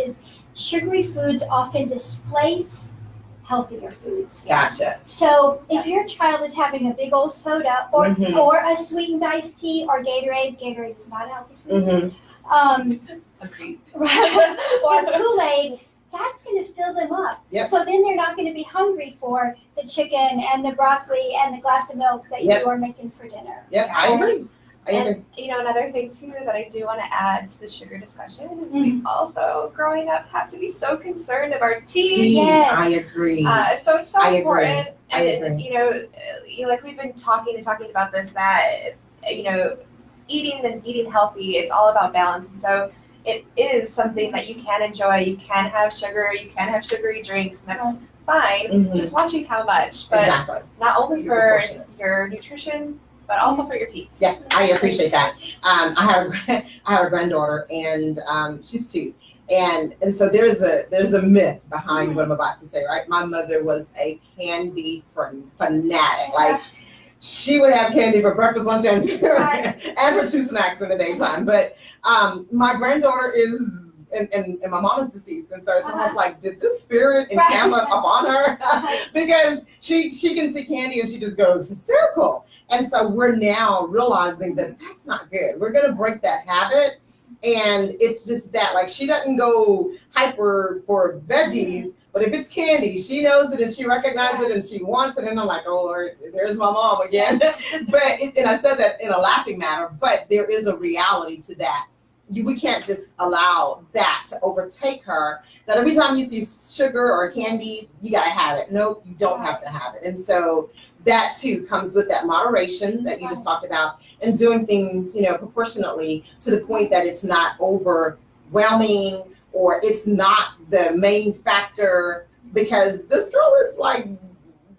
sugary foods often displace healthier foods. Gotcha. So if your child is having a big old soda or Mhm. or a sweetened iced tea or Gatorade is not a healthy food. Mm-hmm. Um, Agreed. or Kool-Aid, that's going to fill them up. Yep. So then they're not going to be hungry for the chicken and the broccoli and the glass of milk that Yep. you are making for dinner. Yep, I agree. I agree. And another thing too that I do want to add to the sugar discussion is we also, growing up, have to be so concerned of our teeth. Tea, Yes. I agree. So it's so I agree. important. I And agree. like we've been talking about this, that eating healthy, it's all about balance. And so it is something that you can enjoy. You can have sugar, you can have sugary drinks, and that's fine. Mhm. Just watching how much, but Exactly. not only You're for proportionate. your nutrition, but also for your teeth. Yeah, I appreciate that. I have a granddaughter, and she's 2, and so there's a myth behind what I'm about to say. Right, my mother was a candy fanatic. Like, she would have candy for breakfast, lunch, and dinner, and for 2 snacks in the daytime. But my granddaughter is. And my mom is deceased, and so it's almost like, did this spirit encamp upon her? Because she can see candy and she just goes hysterical. And so we're now realizing that that's not good. We're gonna break that habit, and it's just that, like, she doesn't go hyper for veggies, but if it's candy, she knows it and she recognizes it and she wants it. And I'm like, oh Lord, there's my mom again. And I said that in a laughing manner, but there is a reality to that. We can't just allow that to overtake her, that every time you see sugar or candy, you gotta have it. Nope, you don't have to have it. And so that too comes with that moderation that you just talked about, and doing things, proportionately, to the point that it's not overwhelming or it's not the main factor, because this girl is like,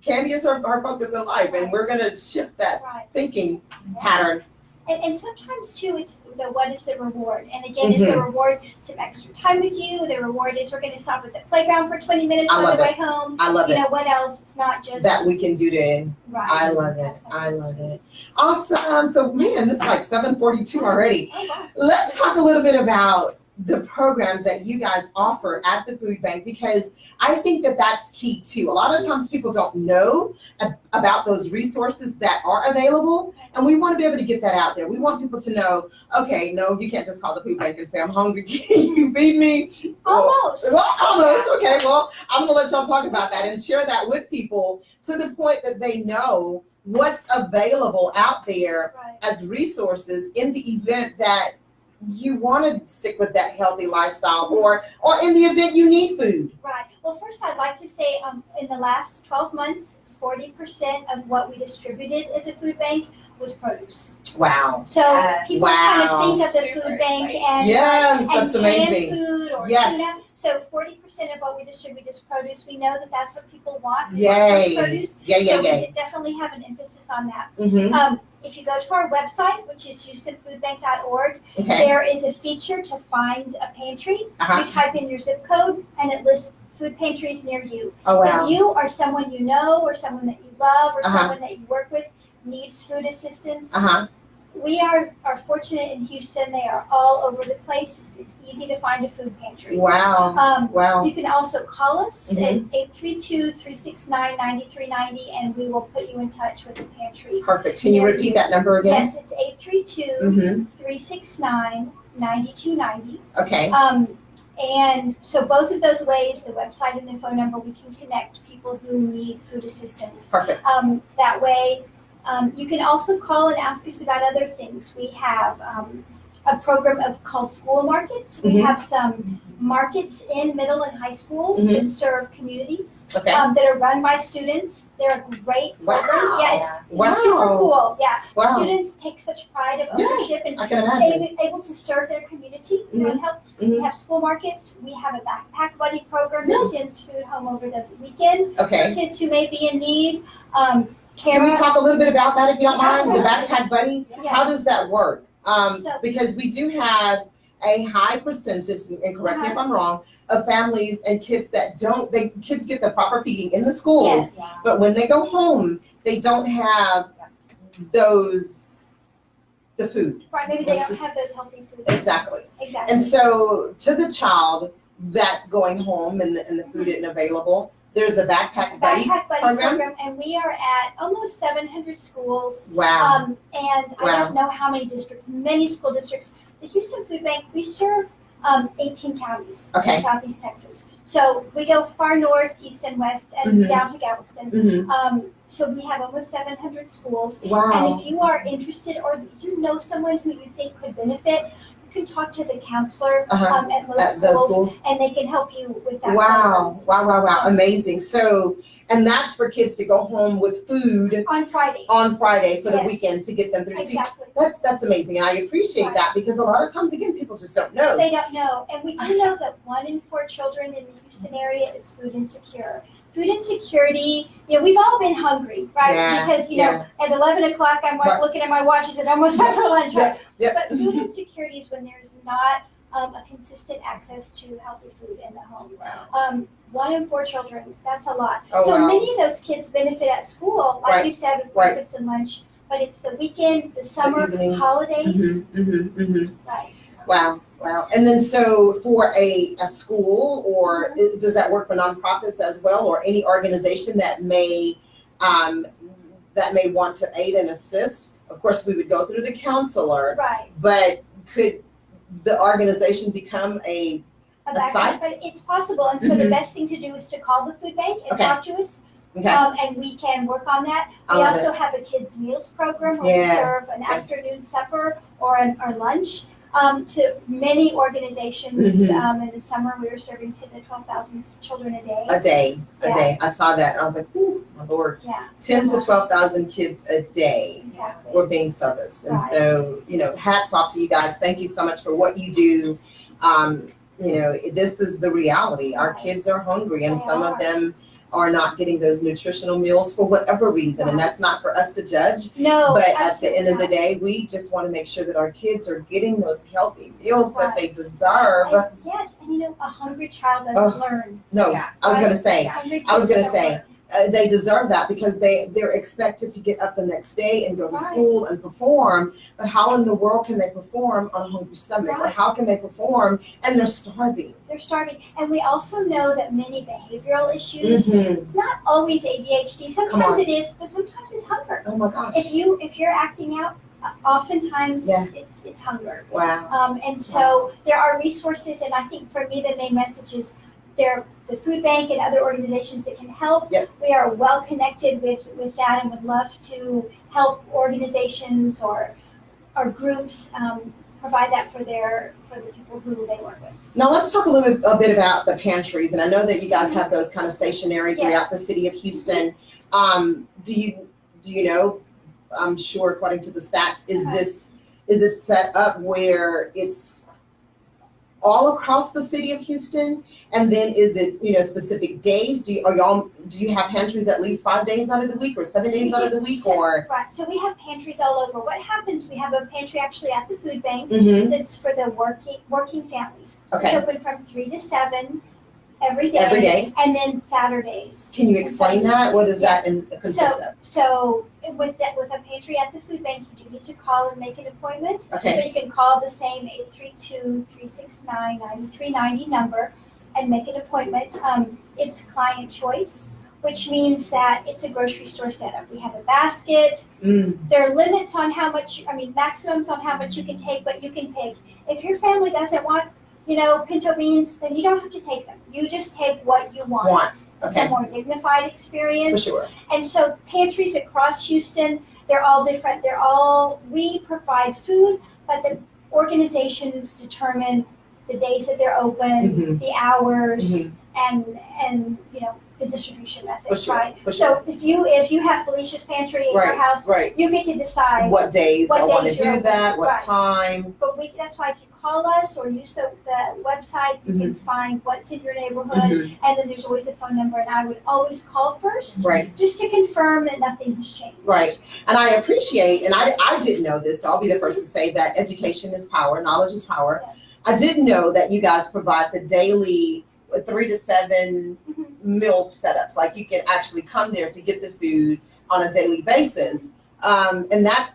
candy is her focus in life, and we're gonna shift that thinking pattern. And sometimes too, it's what is the reward? And again, is the reward some extra time with you? The reward is we're going to stop at the playground for 20 minutes on the way home. I love it. What else? It's not just that we can do to. Right. I love it. I love it. Awesome. So man, it's like 7:42 already. Oh, wow. Let's talk a little bit about the programs that you guys offer at the food bank, because I think that that's key too. A lot of times people don't know about those resources that are available, and we want to be able to get that out there. We want people to know, okay, no, you can't just call the food bank and say, I'm hungry, can you feed me? Almost. Well, almost. Okay, well, I'm going to let y'all talk about that and share that with people to the point that they know what's available out there as resources in the event that you want to stick with that healthy lifestyle, or in the event you need food. Right. Well, first I'd like to say in the last 12 months, 40% of what we distributed as a food bank was produce. Wow. So people kind of think of the Super food bank exciting. and Yes, and that's amazing. canned food or Yes. tuna. So 40% of what we distribute is produce. We know that that's what people want. We Yay. want fresh produce. Yeah, So yeah. we definitely have an emphasis on that. Mm-hmm. If you go to our website, which is HoustonFoodBank.org, Okay. there is a feature to find a pantry. Uh-huh. You type in your zip code and it lists food pantries near you. Oh, wow. If you or someone you know or someone that you love or Uh-huh. someone that you work with needs food assistance, Uh-huh. we are fortunate in Houston. They are all over the place. It's easy to find a food pantry. Wow. Wow. You can also call us Mhm. at 832-369-9390 and we will put you in touch with the pantry. Perfect. Can you repeat that number again? Yes, it's 832-369-9290. Okay. And so both of those ways, the website and the phone number, we can connect people who need food assistance. Perfect. That way, you can also call and ask us about other things. We have a program called School Markets. We Mhm. have some markets in middle and high schools that serve communities Okay. that are run by students. They're a great program. Wow. Yeah, Wow. it's super cool. Yeah, Wow. students take such pride of ownership Yes, and I can imagine. able to serve their community, and help. Mhm. We have school markets. We have a backpack buddy program that Yes. sends food home over the weekend Okay. for kids who may be in need. Can we talk a little bit about that, if you don't mind? The Absolutely. backpack buddy? Yeah. How does that work? So- Because we do have a high percentage, and correct me if I'm wrong, of families and kids that kids get the proper feeding in the schools, Yes. but when they go home, they don't have the food. Right, maybe they Let's don't just- have those healthy foods. Exactly. Exactly. And so to the child that's going home and the food isn't available, there's a backpack buddy. Backpack buddy program? program, and we are at almost 700 schools. Wow. And I Wow. don't know how many districts, many school districts. The Houston Food Bank, we serve 18 counties Okay. in Southeast Texas. So we go far north, east and west, and Mhm. down to Galveston. So we have almost 700 schools. Wow. And if you are interested or you know someone who you think could benefit, you can talk to the counselor Uh-huh. at most At those schools, schools. and they can help you with that. Wow. Amazing. So, and that's for kids to go home with food On Fridays. on Friday for the Yes. weekend to get them through. See, Exactly. that's amazing. And I appreciate Right. that because a lot of times, again, people just don't know. They don't know. And we do know that 1 in 4 children in the Houston area is food insecure. Food insecurity, we've all been hungry, right? Yeah, Because, at 11 o'clock, I'm Right. looking at my watch, is it almost time for lunch, right? Yep. But food insecurity is when there's not a consistent access to healthy food in the home. Wow. 1 in 4 children, that's a lot. Oh, So wow. many of those kids benefit at school, like Right. you said, with Right. breakfast and lunch. But it's the weekend, the summer, evenings. holidays, right? Wow. And then so for a school or does that work for nonprofits as well or any organization that may want to aid and assist? Of course, we would go through the counselor, Right. but could the organization become a Background, site? but it's possible, and so the Mhm. best thing to do is to call the food bank and Okay. talk to us, okay? and we can work on that. I We love also have a kids meals program where Yeah. we serve an afternoon supper or lunch to many organizations. Mhm. In the summer, we were serving 10 to 12,000 children a day. A day. Yeah. I saw that and I was like, "Ooh, my Lord." Yeah, 10 to 12,000 kids a day exactly. were being serviced. And Right. so, hats off to you guys. Thank you so much for what you do. This is the reality. Our Right. kids are hungry and They some are. of them are not getting those nutritional meals for whatever reason. And Right. that's not for us to judge. No, But at the absolutely end of the not. day, we just want to make sure that our kids are getting those healthy meals that Right. they deserve. And yes, and a hungry child doesn't Oh. learn. No, Yeah. I was going to say, Hungry I was kids gonna don't say, learn. they deserve that because they're expected to get up the next day and go to Right. school and perform. But how in the world can they perform on a hungry stomach? Or Right. how can they perform and they're starving? They're starving. And we also know that many behavioral issues, Mhm. it's not always ADHD. Sometimes on. it is, but sometimes it's hunger. Oh my gosh. If you're acting out, oftentimes Yeah. it's hunger. Wow. And so there are resources, and I think for me the main message is the food bank and other organizations that can help. Yep. We are well connected with that and would love to help organizations or groups provide that for the people who they work with. Now let's talk a bit about the pantries. And I know that you guys have those kind of stationary throughout Yes. the city of Houston. Do you know, I'm sure according to the stats, is this set up where it's all across the city of Houston? And then is it, specific days? Do you have pantries at least 5 days out of the week or 7 days out of the week or? Right, so we have pantries all over. What happens, we have a pantry actually at the food bank Mhm. that's for the working families. It's Okay, open from 3 to 7 every day. every day. And then Saturdays. Can you explain that? What does that consist of? So with a pantry at the food bank, you do need to call and make an appointment. Okay, But you can call the same 832-369-9390 number and make an appointment. It's client choice, which means that it's a grocery store setup. We have a basket. There are limits on maximums on how much you can take, but you can pick. If your family doesn't want, pinto beans, then you don't have to take them. You just take what you want. It's a Okay, more dignified for experience. sure. And so pantries across Houston, they're all different. We provide food, but the organizations determine the days that they're open, the hours, and the distribution For methods, sure, right? for sure. So if you have Felicia's Pantry at your house, Right. you get to decide. What days What I want to days you're do that, open. what Right. time. But that's why if you call us or use the website, you can find what's in your neighborhood, and then there's always a phone number. And I would always call first, Right. just to confirm that nothing has changed. Right. And I appreciate, and I didn't know this, so I'll be the first to say that education is power, knowledge is power. Yes. I didn't know that you guys provide the daily 3 to 7 Mhm. meal setups. Like you can actually come there to get the food on a daily basis. And that,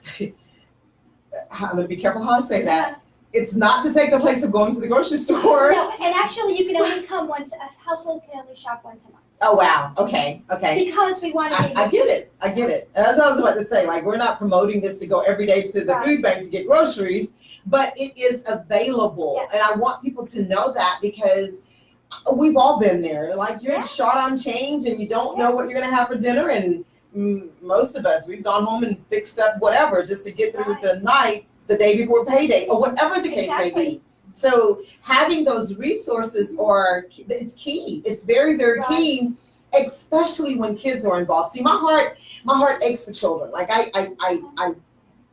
I'm going to be careful how I say that. It's not to take the place of going to the grocery store. No, and actually, you can only come once. A household can only shop once a month Oh, wow. Okay. because we want to. I get it. And that's what I was about to say. Like, we're not promoting this to go every day to the Right. food bank to get groceries, but it is available. Yes. And I want people to know that because we've all been there. Like you're Yeah. short on change and you don't know what you're gonna have for dinner. And most of us, we've gone home and fixed up whatever just to get through Right. the night, the day before payday, or whatever the case may Exactly. be. So having those resources it's key. It's very, very Right. key, especially when kids are involved. See, my heart aches for children. Like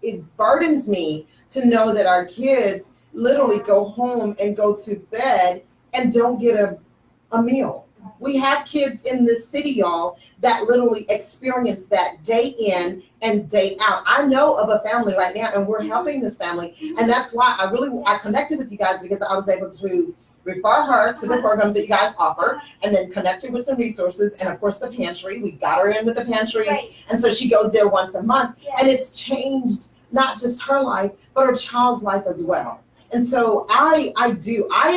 it burdens me to know that our kids literally go home and go to bed and don't get a meal. We have kids in this city, y'all, that literally experience that day in and day out. I know of a family right now, and we're helping this family, and that's why I connected with you guys, because I was able to refer her to the programs that you guys offer, and then connect her with some resources, and of course the pantry. We got her in with the pantry, Right. and so she goes there once a month, Yeah. and it's changed not just her life, but her child's life as well. And so I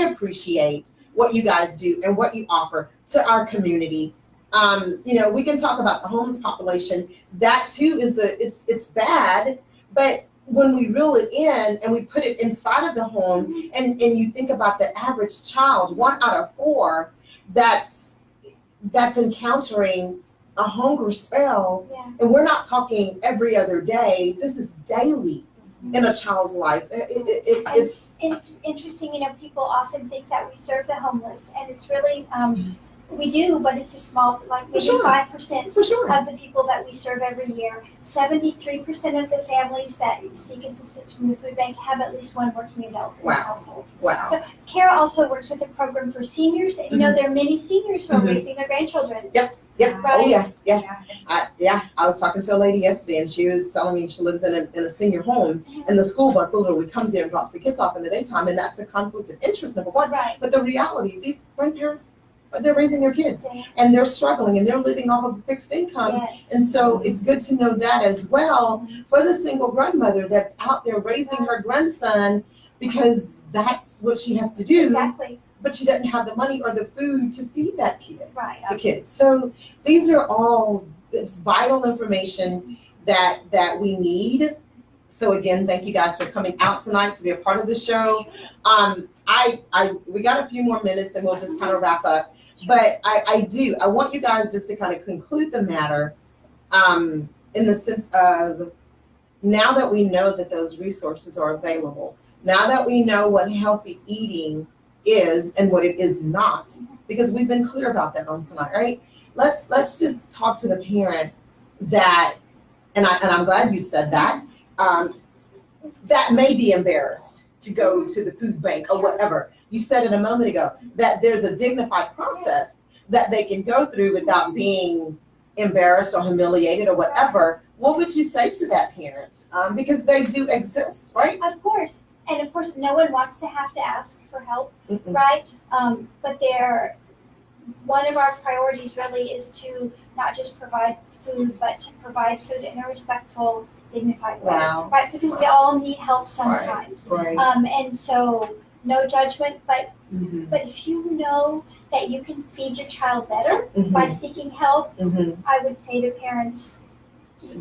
appreciate what you guys do and what you offer to our community. We can talk about the homeless population. That too it's bad, but when we reel it in and we put it inside of the home, and you think about the average child, 1 out of 4 that's encountering a hunger spell, Yeah. and we're not talking every other day. This is daily in a child's life. It's And it's interesting, people often think that we serve the homeless, and it's really, we do, but it's a small, like maybe sure. 5% for sure. of the people that we serve every year. 73% of the families that seek assistance from the food bank have at least one working adult in the Wow. household. Wow. So Kara also works with a program for seniors, and there are many seniors who are Mhm. raising their grandchildren. Yep. Right. Oh yeah. I was talking to a lady yesterday, and she was telling me she lives in a senior home, and the school bus literally comes there and drops the kids off in the daytime, and that's a conflict of interest, number one. Right. But the reality, these grandparents, they're raising their kids, Yeah. and they're struggling, and they're living off of a fixed income. Yes. And so it's good to know that as well for the single grandmother that's out there raising her grandson, because that's what she has to do, Exactly. but she doesn't have the money or the food to feed that kid, Right. the kids. So these are all, it's vital information that we need. So again, thank you guys for coming out tonight to be a part of the show. We got a few more minutes and we'll just kind of wrap up. But I want you guys just to kind of conclude the matter, in the sense of, now that we know that those resources are available, now that we know what healthy eating is and what it is not, because we've been clear about that on tonight, right? Let's just talk to the parent that, and I'm glad you said that, that may be embarrassed to go to the food bank or whatever. You said it a moment ago, that there's a dignified process that they can go through without being embarrassed or humiliated or whatever. What would you say to that parent? Because they do exist, right? Of course. And of course, no one wants to have to ask for help, Mm-mm. right? But one of our priorities really is to not just provide food, but to provide food in a respectful, dignified way. Wow. Right? Because we all need help sometimes. Right. And so no judgment, but Mhm. if you know that you can feed your child better Mhm. by seeking help, Mhm. I would say to parents,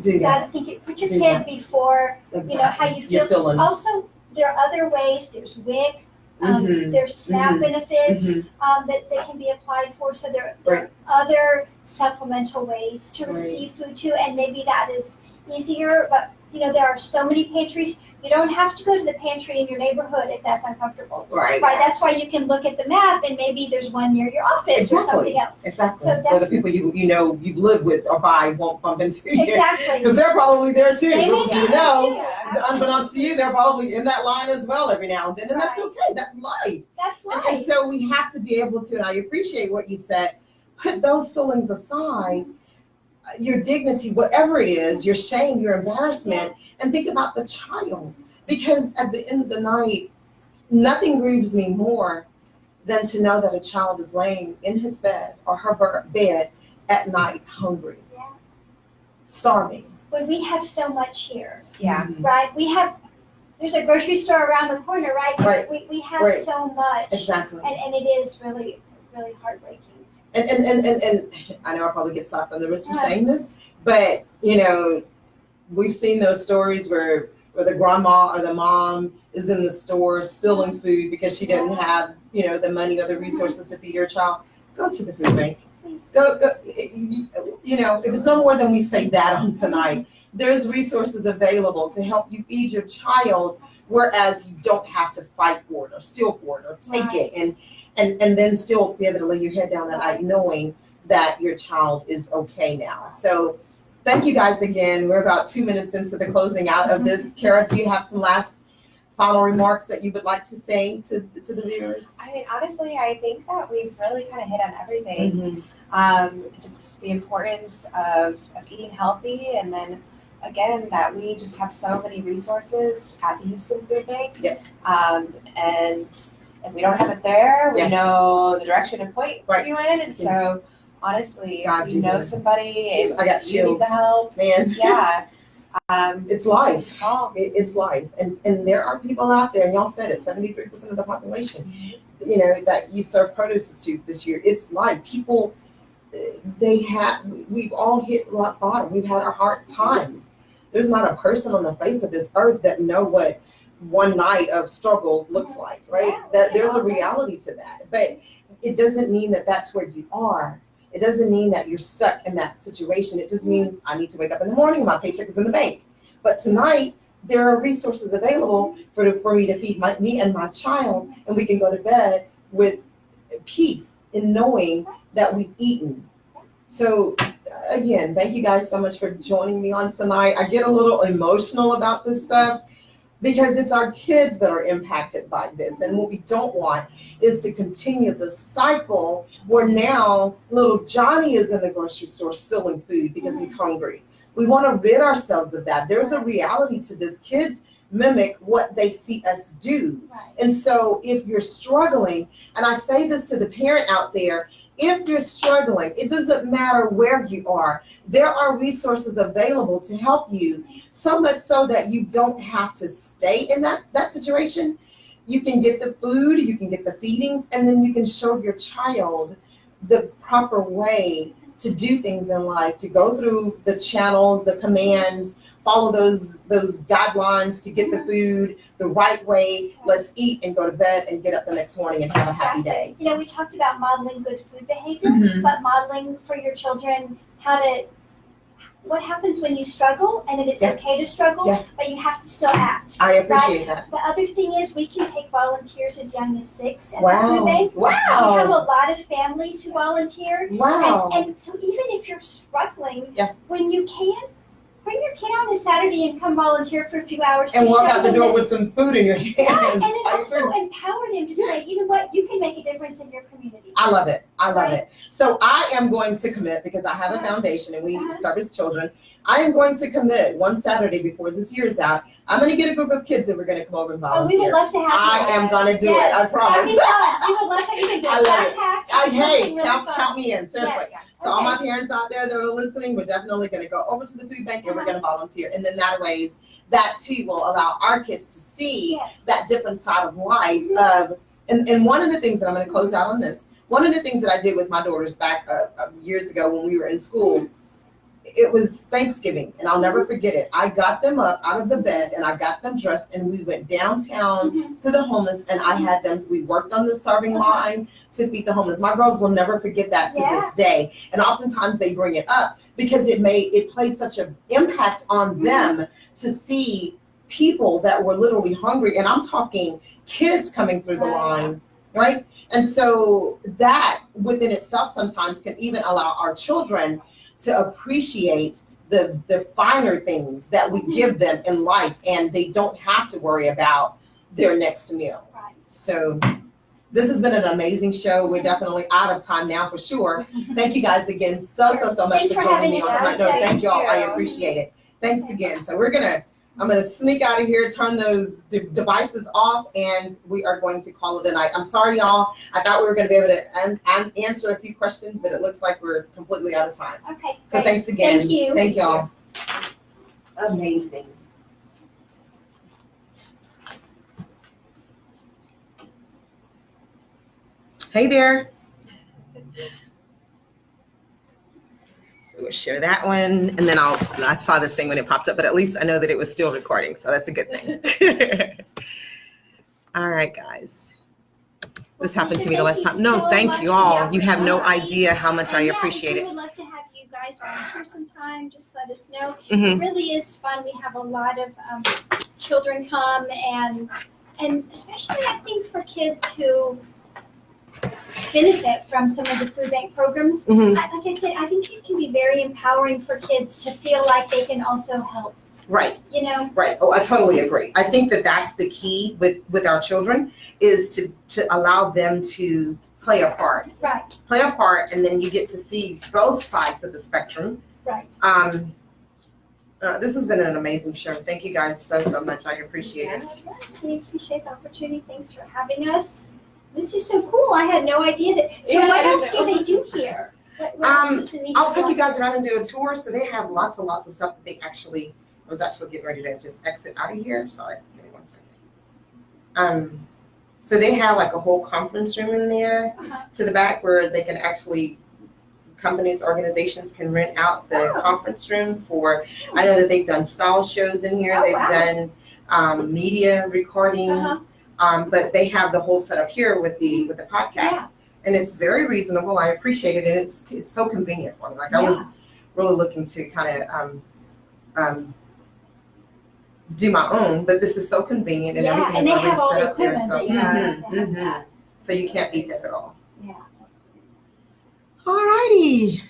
Do you that. gotta think it, put your Do kid that. before Exactly. how you Your feel. feelings. Also, there are other ways. There's WIC. Mhm. There's SNAP Mhm. benefits Mhm. that they can be applied for. So there Right. are other supplemental ways to Right. receive food too, and maybe that is easier. But there are so many pantries. You don't have to go to the pantry in your neighborhood if that's uncomfortable. Right. Right. That's why you can look at the map, and maybe there's one near your office or something else. Exactly. So Or the people you live with or by won't bump into you. Exactly. Because they're probably there too. They Little may do you be know, there, too. unbeknownst to you, they're probably in that line as well every now and then, and that's Right. okay. That's life. That's And life. so we have to be able to, and I appreciate what you said, put those feelings aside, your dignity, whatever it is, your shame, your embarrassment, and think about the child. Because at the end of the night, nothing grieves me more than to know that a child is laying in his bed or her bed at night hungry, Yeah. starving. When we have so much here, Yeah. right? There's a grocery store around the corner, right? Right. We have Right. so much, Exactly. and it is really, really heartbreaking. And I know I'll probably get slapped on the wrist for Yeah. saying this, but we've seen those stories where where the grandma or the mom is in the store stealing food because she didn't have, the money or the resources to feed her child, go to the food bank. Please. Go, if it's no more than we say that on tonight, there's resources available to help you feed your child, whereas you don't have to fight for it or steal for it or take it and then still be able to lay your head down at night knowing that your child is okay now. So thank you guys again. We're about 2 minutes into the closing out of this. Kara, do you have some last final remarks that you would like to say to the viewers? I mean, honestly, I think that we've really kind of hit on everything. Mhm. Just the importance of eating healthy, and then again, that we just have so many resources at the Houston Food Bank. Yep. And if we don't have it there, we Yeah. know the direction and point Right. you in. And so, honestly, God, if you you know would. somebody, if I got you need chills. the help, Man, yeah. it's life. Call. It's life. And there are people out there, and y'all said it, 73% of the population, that you serve produce to this year. It's life. People, we've all hit rock bottom. We've had our hard times. There's not a person on the face of this earth that know what one night of struggle looks like, right? There's a reality to that. But it doesn't mean that that's where you are. It doesn't mean that you're stuck in that situation. It just means I need to wake up in the morning, my paycheck is in the bank. But tonight, there are resources available for me to feed me and my child, and we can go to bed with peace in knowing that we've eaten. So again, thank you guys so much for joining me on tonight. I get a little emotional about this stuff because it's our kids that are impacted by this. And what we don't want is to continue the cycle where now little Johnny is in the grocery store stealing food because he's hungry. We want to rid ourselves of that. There's a reality to this. Kids mimic what they see us do. Right. And so if you're struggling, and I say this to the parent out there, if you're struggling, it doesn't matter where you are. There are resources available to help you, so much so that you don't have to stay in that situation. You can get the food, you can get the feedings, and then you can show your child the proper way to do things in life, to go through the channels, the commands, follow those guidelines to get the food the right way. Let's eat and go to bed and get up the next morning and have a happy day. We talked about modeling good food behavior, Mhm. but modeling for your children what happens when you struggle, and it is Yeah. okay to struggle, Yeah. but you have to still act. I appreciate that. The other thing is we can take volunteers as young as 6 at the food bank. Wow. We have a Wow. lot of families who volunteer. Wow. And so even if you're struggling, Yeah. when you can, bring your kid on a Saturday and come volunteer for a few hours. And to walk show out the them door that- with some food in your hands. Yeah, and then I also agree. empower them to say, you know what, you can make a difference in your community. I love it. I love Right. it. So I am going to commit, because I have a foundation and we service children. I am going to commit one Saturday before this year is out. I'm going to get a group of kids that we're going to come over and Oh, we would volunteer. love to have I you. am going to do Yes. it. I promise. That'd be fun. We would love to have you. I Get love it. backpacks. Hey, something really fun. count me in. Seriously. Yes. To all my Okay. parents out there that are listening, we're definitely going to go over to the food bank and we're going to volunteer. And then that too will allow our kids to see Yes. that different side of life. And one of the things that I'm going to close out on this, one of the things that I did with my daughters back years ago when we were in school, it was Thanksgiving, and I'll never forget it. I got them up out of the bed and I got them dressed, and we went downtown Mhm. to the homeless, and I had them, we worked on the serving line to feed the homeless. My girls will never forget that to Yeah. this day. And oftentimes they bring it up because it played such an impact on them to see people that were literally hungry. And I'm talking kids coming through the Right. line, right? And so that within itself sometimes can even allow our children to appreciate the finer things that we give them in life, and they don't have to worry about their next meal. Right. So this has been an amazing show. We're definitely out of time now for sure. Thank you guys again so much Thanks for for joining me having on us. tonight. No, Thank thank y'all. I you. appreciate it. Thanks again. So I'm gonna sneak out of here, turn those devices off, and we are going to call it a night. I'm sorry, y'all. I thought we were gonna be able to answer a few questions, but it looks like we're completely out of time. Okay. So great. thanks again. Thank you. Thank y'all. Amazing. Hey there. So we'll share that one, and then I saw this thing when it popped up, but at least I know that it was still recording, so that's a good thing. All right, guys. This happened to me the last time. No, thank you all. You have no idea how much I appreciate We it. would love to have you guys volunteer sometime. Just let us know. Mhm. It really is fun. We have a lot of children come, and especially I think for kids who benefit from some of the food bank programs. Mhm. Like I said, I think it can be very empowering for kids to feel like they can also help. Right. You know. Right. Oh, I totally agree. I think that that's the key with our children is to allow them to play a part. Right. Play a part, and then you get to see both sides of the spectrum. Right. This has been an amazing show. Thank you guys so much. I appreciate it. We appreciate the opportunity. Thanks for having us. This is so cool. I had no idea that. So Yeah, what I else do know. they do here? What else does the media I'll take you want? guys around and do a tour. So they have lots and lots of stuff that I was actually getting ready to just exit out of here. Sorry, give me 1 second. So they have like a whole conference room in there Uh-huh. to the back where they can actually, companies, organizations can rent out the Oh. conference room for, I know that they've done style shows in here. Oh, They've wow. done media recordings. Uh-huh. But they have the whole setup here with the podcast. Yeah. And it's very reasonable. I appreciate it, and it's so convenient for me. Like I was really looking to kind of do my own, but this is so convenient, and Yeah, everything and is they already have all set the up there. equipment So that you have to have that. so you can't beat that at all. Yeah. Alrighty.